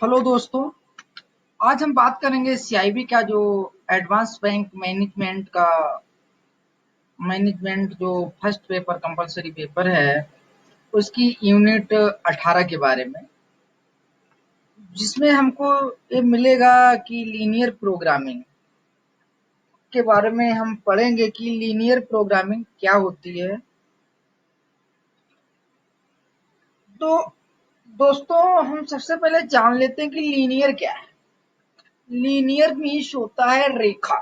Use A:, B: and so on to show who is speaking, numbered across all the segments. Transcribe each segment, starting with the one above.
A: Hello दोस्तों, आज हम बात करेंगे सीआईबी का जो एडवांस बैंक मैनेजमेंट जो फर्स्ट पेपर कंपलसरी पेपर है उसकी यूनिट 18 के बारे में, जिसमें हमको ये मिलेगा कि लीनियर प्रोग्रामिंग के बारे में हम पढ़ेंगे कि लीनियर प्रोग्रामिंग क्या होती है। तो दोस्तों, हम सबसे पहले जान लेते हैं कि लीनियर क्या है। लीनियर मीन्स होता है रेखा,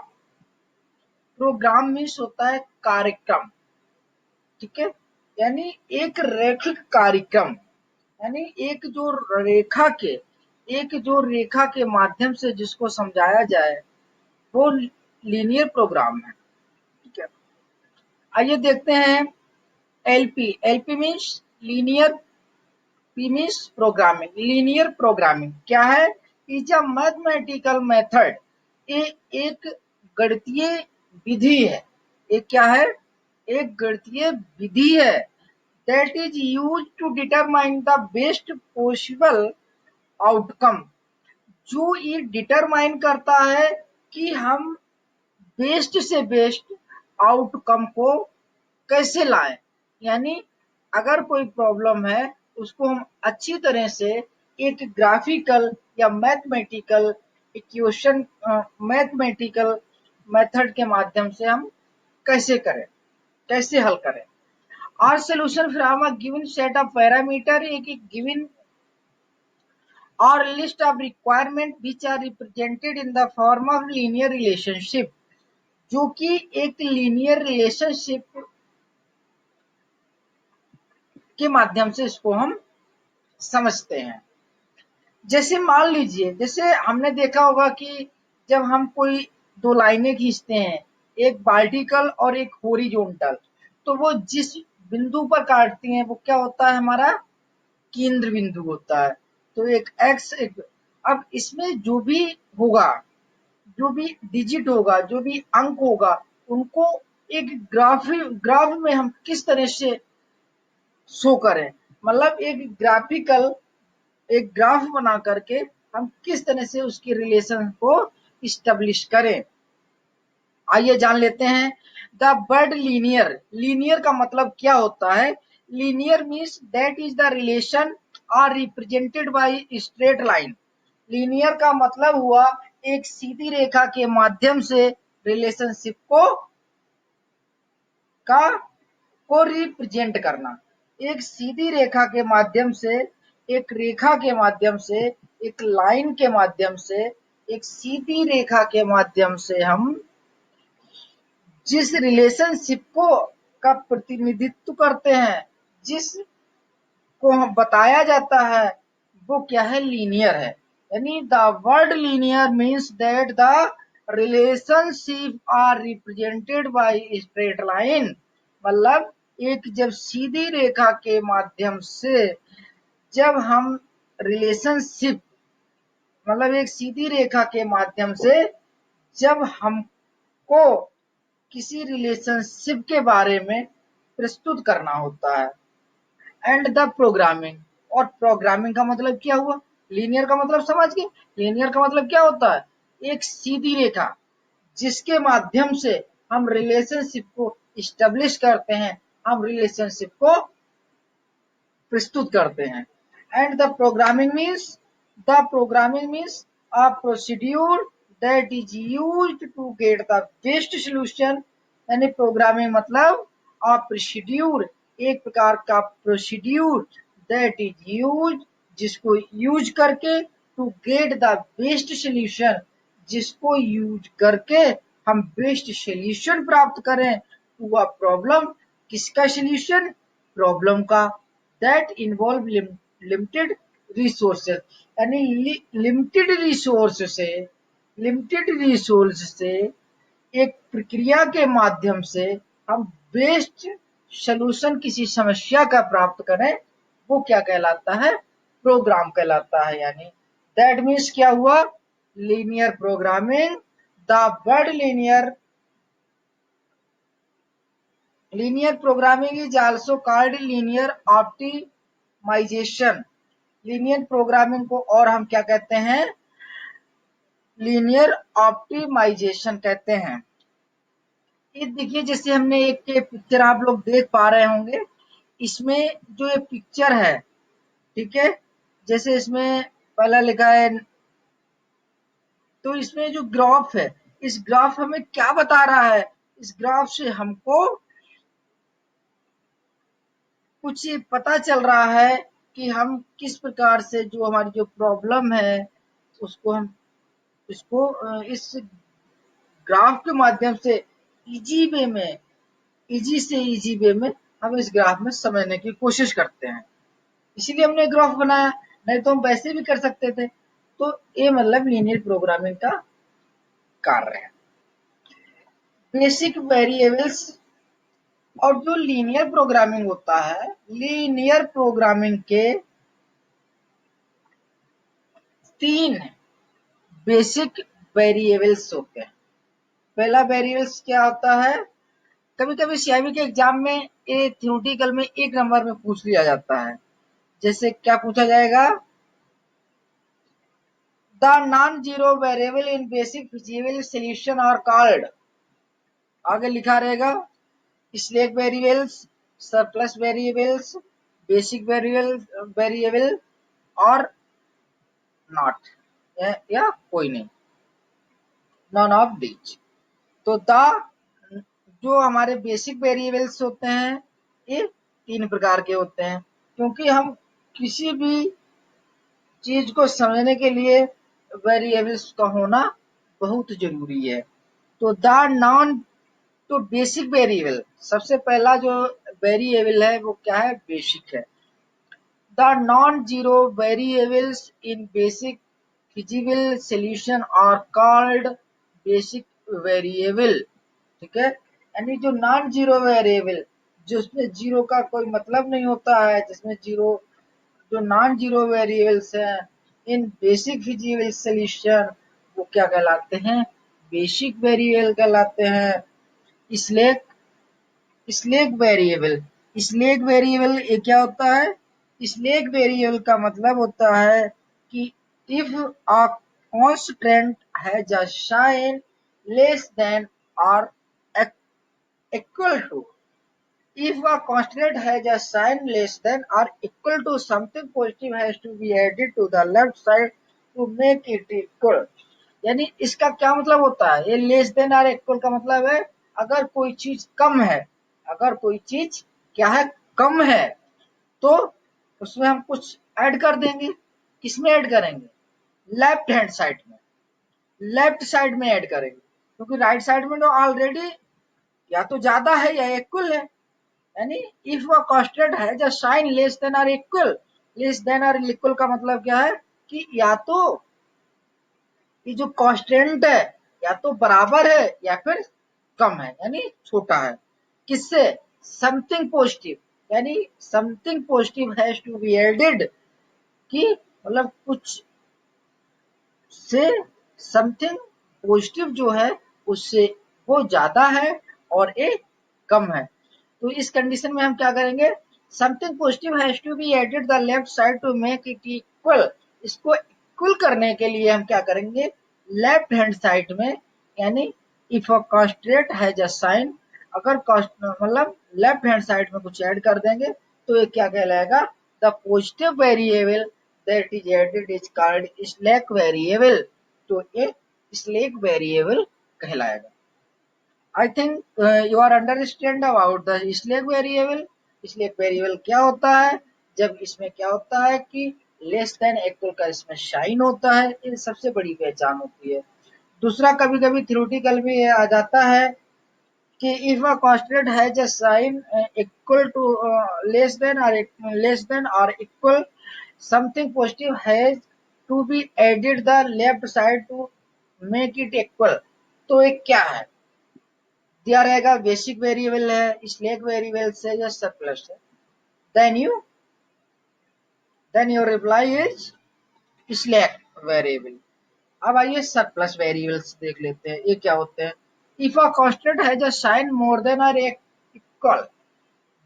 A: प्रोग्राम मीन्स होता है कार्यक्रम। ठीक है, यानी एक रैखिक कार्यक्रम, यानी एक जो रेखा के माध्यम से जिसको समझाया जाए वो लीनियर प्रोग्राम है। ठीक है, आइए देखते हैं। LP LP means linear, P means programming. Linear programming क्या है? इज अ मैथमेटिकल मेथड, ये एक गणितीय विधि है। ये क्या है? एक गणितीय विधि है। That is use to determine the best possible outcome, जो ये डिटरमाइन करता है कि हम बेस्ट से बेस्ट आउटकम को कैसे लाएं। यानी अगर कोई प्रॉब्लम है उसको हम अच्छी तरह से एक ग्राफिकल या मैथमेटिकल मेथड के माध्यम से हम कैसे करें, कैसे हल करें। Our solution from a given set of parameter, एक given or list of requirement which are represented in the form of linear relationship, जो कि एक लीनियर रिलेशनशिप के माध्यम से इसको हम समझते हैं। जैसे मान लीजिए, जैसे हमने देखा होगा कि जब हम कोई दो लाइनें खींचते हैं, एक वर्टिकल और एक हॉरिजॉन्टल, तो वो जिस बिंदु पर काटती हैं वो क्या होता है? हमारा केंद्र बिंदु होता है। तो एक एक्स एक, अब इसमें जो भी होगा, जो भी डिजिट होगा, जो भी अंक होगा, उनको एक ग्राफ में हम किस तरह से शो करें, मतलब एक ग्राफ बना करके हम किस तरह से उसकी रिलेशन को इस्टेब्लिश करें। आइए जान लेते हैं। द वर्ड लीनियर, लीनियर का मतलब क्या होता है? Linear means that is the relation are represented by straight line. Linear का मतलब हुआ एक सीधी रेखा के माध्यम से रिलेशनशिप का को रिप्रेजेंट करना। एक सीधी रेखा के माध्यम से, एक रेखा के माध्यम से, एक लाइन के माध्यम से, एक सीधी रेखा के माध्यम से हम जिस रिलेशनशिप को का प्रतिनिधित्व करते हैं, जिस को हम बताया जाता है, वो क्या है? लीनियर है। यानी the word linear means that the relationship are represented by straight line, मतलब एक जब सीधी रेखा के माध्यम से जब हम रिलेशनशिप, मतलब एक सीधी रेखा के माध्यम से जब हमको किसी रिलेशनशिप के बारे में प्रस्तुत करना होता है। एंड द प्रोग्रामिंग, और प्रोग्रामिंग का मतलब क्या हुआ? लीनियर का मतलब समझ गए। लीनियर का मतलब क्या होता है? एक सीधी रेखा जिसके माध्यम से हम रिलेशनशिप को इस्टेब्लिश करते हैं, हम रिलेशनशिप को प्रस्तुत करते हैं। And the programming means a procedure that is used to get the best solution. यानी प्रोग्रामिंग मतलब अ प्रोसीड्यूर, एक प्रकार का प्रोसीड्यूर, दैट इज यूज्ड, जिसको यूज करके, to get the best solution, जिसको यूज करके हम बेस्ट सॉल्यूशन प्राप्त करें टू अ प्रॉब्लम। किसका सॉल्यूशन? प्रॉब्लम का। दैट इन्वॉल्व लिमिटेड रिसोर्सेज, यानी लिमिटेड रिसोर्स से एक प्रक्रिया के माध्यम से हम बेस्ट सॉल्यूशन किसी समस्या का प्राप्त करें, वो क्या कहलाता है? प्रोग्राम कहलाता है। यानी दैट मीन्स क्या हुआ? Linear programming. The word linear programming is also called linear optimization, linear programming को और हम क्या कहते हैं, लीनियर ऑप्टिमाइजेशन कहते हैं। ये देखिए, जैसे हमने एक पिक्चर आप लोग देख पा रहे होंगे, इसमें जो ये पिक्चर है, ठीक है, जैसे इसमें पहला लिखा है, तो इसमें जो ग्राफ है, इस ग्राफ हमें क्या बता रहा है, इस ग्राफ से हमको कुछ पता चल रहा है कि हम किस प्रकार से जो हमारी जो प्रॉब्लम है उसको हम इस ग्राफ के माध्यम से इजी वे में, इजी से इजी वे में हम इस ग्राफ में समझने की कोशिश करते हैं, इसीलिए हमने ग्राफ बनाया, नहीं तो हम वैसे भी कर सकते थे। तो ये मतलब लीनियर प्रोग्रामिंग का कार्य है। बेसिक वेरिएबल्स, और जो लीनियर प्रोग्रामिंग होता है, लीनियर प्रोग्रामिंग के 3 बेसिक वेरिएबल्स होते हैं। पहला वेरिएबल्स क्या होता है, कभी कभी सीआईबी के एग्जाम में ये थ्योरेटिकल में 1 नंबर में पूछ लिया जाता है। जैसे क्या पूछा जाएगा, the non zero variable in basic feasible solution are called, आगे लिखा रहेगा slack variables, surplus variables, basic variable और नॉट, या कोई नहीं, नॉन ऑफ दीज। तो द जो हमारे बेसिक वेरिएबल्स होते हैं ये 3 प्रकार के होते हैं, क्योंकि हम किसी भी चीज को समझने के लिए वेरिएबल्स का होना बहुत जरूरी है। तो द नॉन, तो बेसिक वेरिएबल, सबसे पहला जो वेरिएबल है वो क्या है, बेसिक है। The non zero variables in basic feasible solution are called basic variable, ठीक है। यानी जो नॉन जीरो वेरिएबल, जिसमें जीरो का कोई मतलब नहीं होता है, जिसमें जीरो, जो नॉन जीरो वेरिएबल्स हैं इन बेसिक फिजिबल सॉल्यूशन, वो क्या कहलाते हैं, बेसिक वेरिएबल कहलाते हैं। इसलिए स्लैक वेरिएबल, स्लैक वेरिएबल ये क्या होता है, स्लैक वेरिएबल का मतलब होता है कि if a constant has a sign less than और equal to, if a constant has a sign less than or equal to, something positive has to be added to the left side to make it equal। यानी इसका क्या मतलब होता है, ये less than और equal का मतलब है अगर कोई चीज कम है, अगर कोई चीज क्या है, कम है, तो उसमें हम कुछ ऐड कर देंगे। किसमें ऐड करेंगे, लेफ्ट हैंड साइड में, लेफ्ट साइड में ऐड करेंगे, क्योंकि राइट साइड में तो ऑलरेडी या तो ज्यादा है या इक्वल है। यानी इफ अ कांस्टेंट है जो साइन लेस देन और इक्वल, लेस देन और इक्वल का मतलब क्या है कि या तो ये जो कांस्टेंट है या तो बराबर है या फिर कम है, यानी छोटा है। किससे, समथिंग पॉजिटिव, यानी something positive has to be added, कि मतलब कुछ से समथिंग पॉजिटिव जो है उससे वो ज्यादा है और ये कम है। तो इस कंडीशन में हम क्या करेंगे, something positive has to be added the left side to make it equal. इसको इक्वल करने के लिए हम क्या करेंगे, लेफ्ट हैंड साइड में, यानी if a constant has a sign, अगर मतलब लेफ्ट हैंड साइड में कुछ ऐड कर देंगे तो ये क्या कहलाएगा, the positive variable that is added is called slack variable. तो ये स्लैक वेरिएबल कहलाएगा। I think you are understand about the slack variable. Slack variable क्या होता है, जब इसमें क्या होता है कि लेस देन इक्वल का इसमें साइन होता है, ये सबसे बड़ी पहचान होती है। दूसरा कभी कभी थ्योरेटिकल भी आ जाता है कि if a constant has a sign equal to less than और इक्वल, something positive has to be added the left side to make it equal. तो ये क्या है, दिया रहेगा बेसिक वेरिएबल है, स्लैक वेरिएबल है या सरप्लस है, then your reply is slack variable. अब आइए सरप्लस वेरिएबल्स देख लेते हैं, ये क्या होते हैं। If a constant has a sign more than और इक्वल,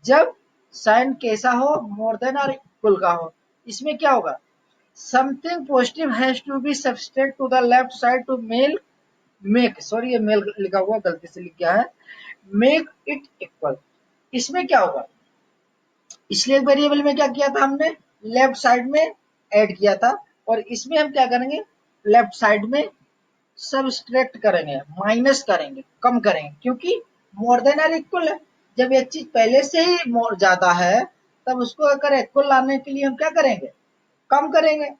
A: जब साइन कैसा हो, मोर देन और इक्वल का हो, इसमें क्या होगा, something positive has to be subtract to the left side to make, sorry ये मेल लिखा हुआ गलती से लिख गया है, मेक इट इक्वल। इसमें क्या होगा, इसलिए वेरिएबल में क्या किया था हमने, लेफ्ट साइड में ऐड किया था, और इसमें हम क्या करेंगे, लेफ्ट साइड में सब्सट्रैक्ट करेंगे, माइनस करेंगे, कम करेंगे, क्योंकि मोर देन और इक्वल है। जब एक चीज पहले से ही मोर ज्यादा है, तब उसको अगर इक्वल लाने के लिए हम क्या करेंगे, कम करेंगे।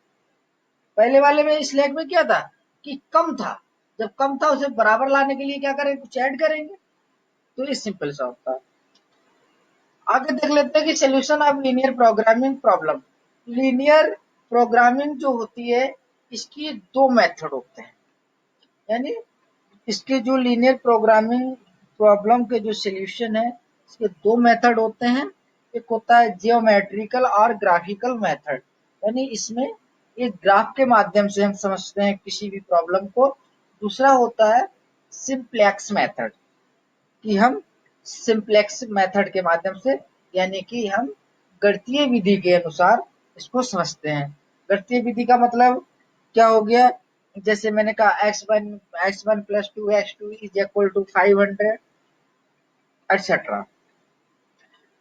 A: पहले वाले में स्लैक में क्या था कि कम था, जब कम था उसे बराबर लाने के लिए क्या करेंगे, कुछ ऐड करेंगे। तो ये सिंपल सा होता है। आगे देख लेते हैं कि solution of linear programming problem. Linear programming जो होती है, इसकी दो मेथड होते हैं, यानी इसके जो लीनियर प्रोग्रामिंग प्रॉब्लम के जो सॉल्यूशन है, इसके दो मेथड होते हैं। एक होता है जियोमेट्रिकल और ग्राफिकल मेथड, यानी इसमें एक ग्राफ के माध्यम से हम समझते हैं किसी भी प्रॉब्लम को। दूसरा होता है सिंप्लेक्स मेथड, कि हम सिंप्लेक्स मेथड के माध्यम से, यानी कि हम गणितीय विधि के अनुसार इसको समझते हैं। गणितीय विधि का मतलब क्या हो गया, जैसे मैंने कहा x1 plus 2x2 is equal to 500 etcetera.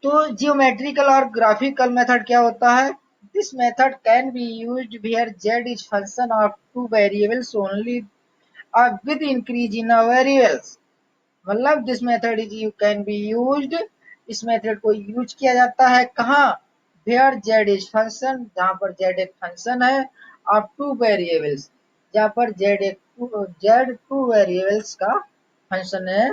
A: तो जियोमेट्रिकल और ग्राफिकल मेथड क्या होता है, this method can be used where z is function of two variables only with increase in variables. मतलब this method is you can be used, इस method को use किया जाता है कहाँ, वेयर जेड इज फंक्शन, जहां पर जेड एक फंक्शन है, और टू वेरिएबल्स, जहां पर जेड टू वेरिएबल्स का फंक्शन है।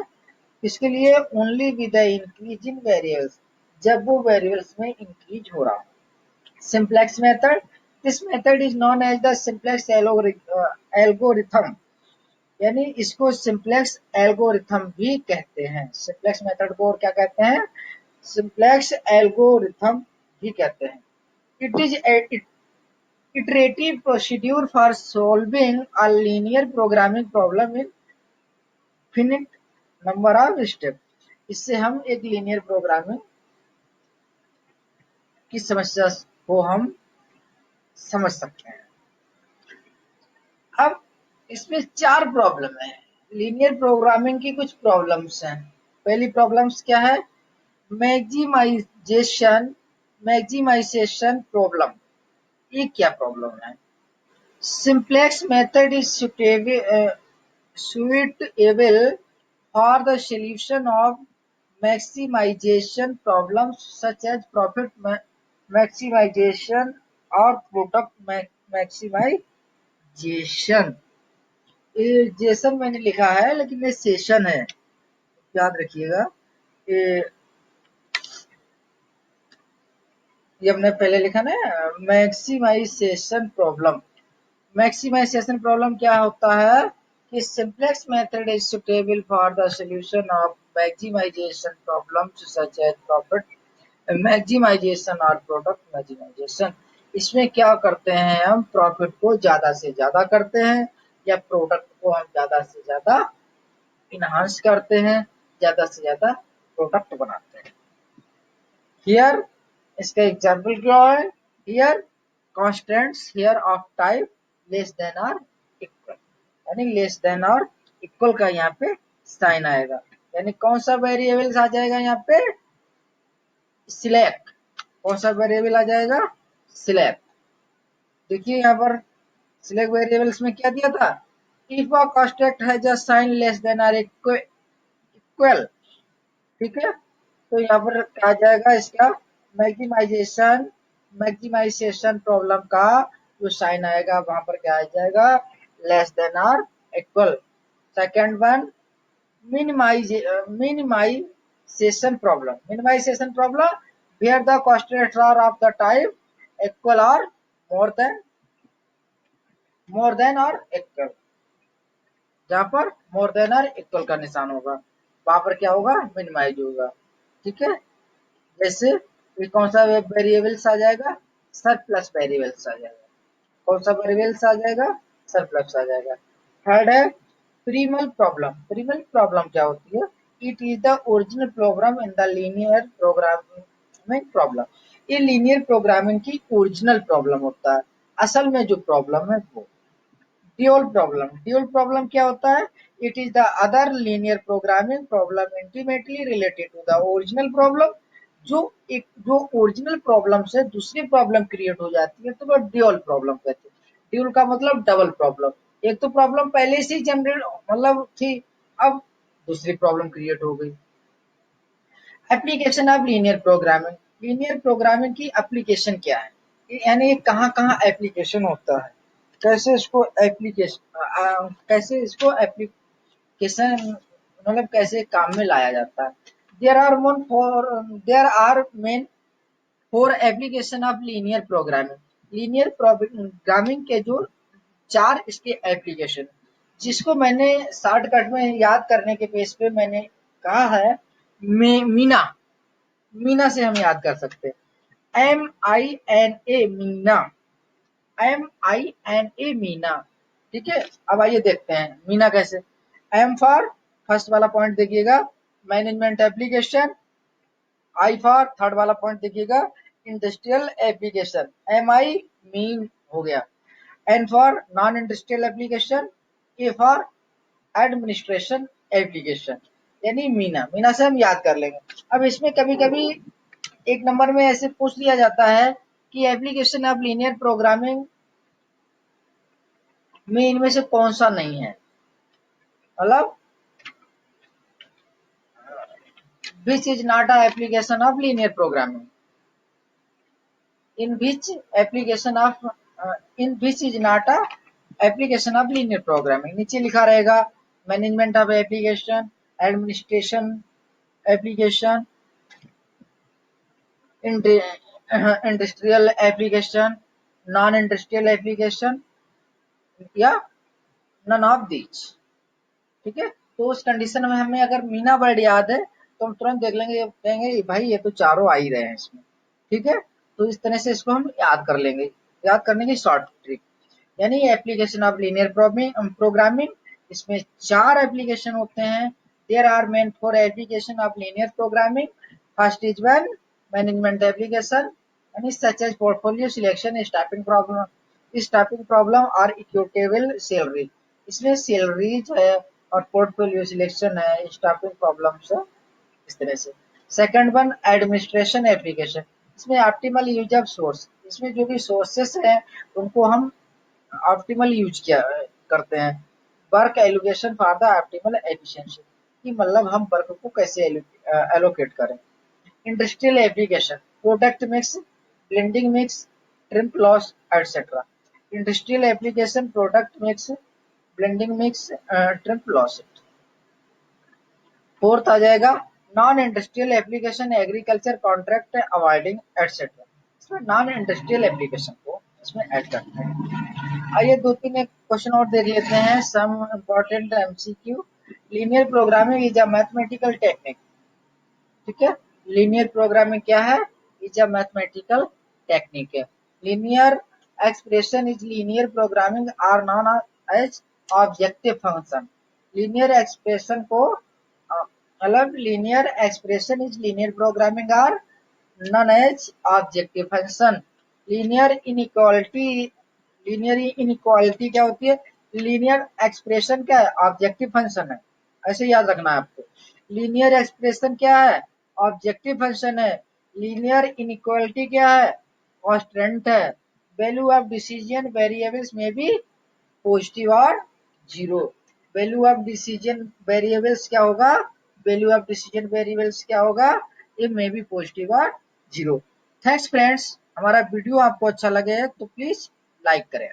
A: इसके लिए only with the increase in variables, जब वो वेरिएबल्स में इंक्रीज हो रहा हो। Simplex method, this method is known as the simplex algorithm, यानी इसको सिंप्लेक्स एल्गोरिथम भी कहते हैं। सिंप्लेक्स मेथड को और क्या कहते हैं, सिंप्लेक्स एल्गोरिथम भी कहते हैं। It is iterative procedure for solving a linear programming problem in finite number of step. इससे हम एक लीनियर प्रोग्रामिंग की समस्या को हम समझ सकते हैं। अब इसमें चार प्रॉब्लम है, लीनियर प्रोग्रामिंग की कुछ प्रॉब्लम्स हैं। पहली प्रॉब्लम्स क्या है, मैक्सिमाइजेशन मैक्सिमाइजेशन प्रॉब्लम। ये क्या प्रॉब्लम है, simplex method is suitable for the solution of maximization problems such as profit maximization और product maximization। ये जेसन मैंने लिखा है, लेकिन ये सेशन है, याद रखिएगा। ये ये हमने पहले लिखा ना, मैक्सिमाइजेशन प्रॉब्लम। मैक्सिमाइजेशन प्रॉब्लम क्या होता है कि simplex method is suitable for the solution of maximization problems such as profit maximization और प्रोडक्ट मैक्सिमाइजेशन। इसमें क्या करते हैं, हम प्रॉफिट को ज्यादा से ज्यादा करते हैं, या प्रोडक्ट को हम ज्यादा से ज्यादा इनहांस करते हैं, ज्यादा से ज्यादा प्रोडक्ट बनाते हैं। हियर इसका एग्जाम्पल क्या है, here constants here of type less than और इक्वल, यानी लेस देन और इक्वल का यहाँ पे साइन आएगा, यानी कौन सा वेरिएबल्स आ जाएगा यहाँ पे, सिलेक्ट। कौन सा वेरिएबल आ जाएगा, सिलेक्ट। देखिए यहाँ पर सिलेक्ट वेरिएबल्स में क्या दिया था, if a constant has a sign less than और इक्वल, ठीक है। तो यहाँ पर क्या जाएगा, इसका मैक्सिमाइजेशन मैक्सिमाइजेशन प्रॉब्लम का जो साइन आएगा वहां पर क्या आ जाएगा, लेस देन और equal. Second one, minimization problem where the constants are of the type equal or more than और इक्वल। जहां पर मोर देन और इक्वल का निशान होगा वहां पर क्या होगा, मिनिमाइज होगा, ठीक है। जैसे ये कौन सा वेरिएबल्स आ जाएगा, सरप्लस वेरिएबल्स आ जाएगा। कौन सा वेरिएबल्स आ जाएगा, सरप्लस आ जाएगा। थर्ड है प्रीमल प्रॉब्लम। प्रीमल प्रॉब्लम क्या होती है, it is the original program in the linear programming problem. ये लीनियर प्रोग्रामिंग की ओरिजिनल प्रॉब्लम होता है। असल में जो प्रॉब्लम है वो ड्यूल प्रॉब्लम क्या होता है? It is the other linear programming problem intimately related to the original problem. जो ओरिजिनल प्रॉब्लम से दूसरी प्रॉब्लम क्रिएट हो जाती है तो वो ड्यूल प्रॉब्लम कहते हैं। ड्यूल का मतलब डबल प्रॉब्लम। एक तो प्रॉब्लम पहले से ही जनरेट मतलब थी, अब दूसरी प्रॉब्लम क्रिएट हो गई। एप्लीकेशन ऑफ लीनियर प्रोग्रामिंग की एप्लीकेशन क्या है, यानी कहाँ कहाँ एप्लीकेशन होता है, कैसे इसको एप्लीकेशन मतलब कैसे काम में लाया जाता है। There are main four application of linear programming के जो चार इसके एप्लीकेशन, जिसको मैंने शॉर्टकट में याद करने के पेज पे मैंने कहा है मीना। मीना से हम याद कर सकते हैं, MINA मीना, MINA। ठीक है, अब आइए देखते हैं मीना कैसे। एम फॉर फर्स्ट वाला पॉइंट देखिएगा management application, I for third वाला पॉइंट देखिएगा इंडस्ट्रियल एप्लीकेशन, MI मीन हो गया, N for non industrial application, A for administration application, यानी मीना। मीना से हम याद कर लेंगे। अब इसमें कभी कभी एक नंबर में ऐसे पूछ लिया जाता है कि एप्लीकेशन ऑफ लीनियर प्रोग्रामिंग में इनमें से कौन सा नहीं है, मतलब which is not a application of linear programming, in which application of in which is not a application of linear programming. नीचे लिखा रहेगा management of application, administration application, industrial application, non industrial application या none of these. ठीक है, तो उस condition में हमें अगर मीना वर्ड याद है तो हम तुरंत देख लेंगे, कहेंगे भाई ये तो चारों आ ही रहे हैं इसमें। ठीक है, तो इस तरह से इसको हम याद कर लेंगे, याद करने की शॉर्ट ट्रिक। यानी एप्लीकेशन ऑफ लीनियर प्रोग्रामिंग, इसमें चार एप्लीकेशन होते हैं। There are main four application of linear programming. First is one management application, यानी such as portfolio selection, staffing problem और इक्विटेबल सैलरी। इसमें सैलरीज है और पोर्टफोलियो सिलेक्शन है, स्टाफिंग प्रॉब्लम्स है, इस तरह से। सेकंड वन एडमिनिस्ट्रेशन एप्लीकेशन, इसमें ऑप्टिमल यूज ऑफ सोर्स, इसमें जो भी सोर्सेस हैं उनको हम ऑप्टिमल यूज किया करते हैं। Work allocation for the optimal efficiency, कि मतलब हम वर्क को कैसे एलोकेट करें। Industrial application, product mix, blending mix, trim loss etcetera. Industrial application, product mix, blending mix, trim loss. Fourth आ जाएगा non industrial application, agriculture contract avoiding etcetera. इसमें non industrial application को इसमें ऐड करते हैं। आइए दो तीन एक क्वेश्चन और देख लेते हैं, some important MCQ। Linear programming is a mathematical technique. ठीक है, लीनियर प्रोग्रामिंग क्या है? इज अ मैथमेटिकल टेक्निक है। Linear expression is linear programming are known as objective function. Linear expression को मतलब linear expression is linear programming are known as objective function. Linear inequality, linear inequality क्या होती है? Linear expression क्या है? Objective function है, ऐसे याद रखना है आपको। लीनियर एक्सप्रेशन क्या है? ऑब्जेक्टिव फंक्शन है। लीनियर इनइक्वालिटी क्या है? कांस्टेंट है। वैल्यू ऑफ डिसीजन वेरिएबल्स में भी पॉजिटिव और zero. Value of decision variables क्या होगा? वैल्यू ऑफ डिसीजन वेरिएबल्स क्या होगा? ये में भी पॉजिटिव और जीरो। थैंक्स फ्रेंड्स, हमारा वीडियो आपको अच्छा लगे तो प्लीज लाइक करें।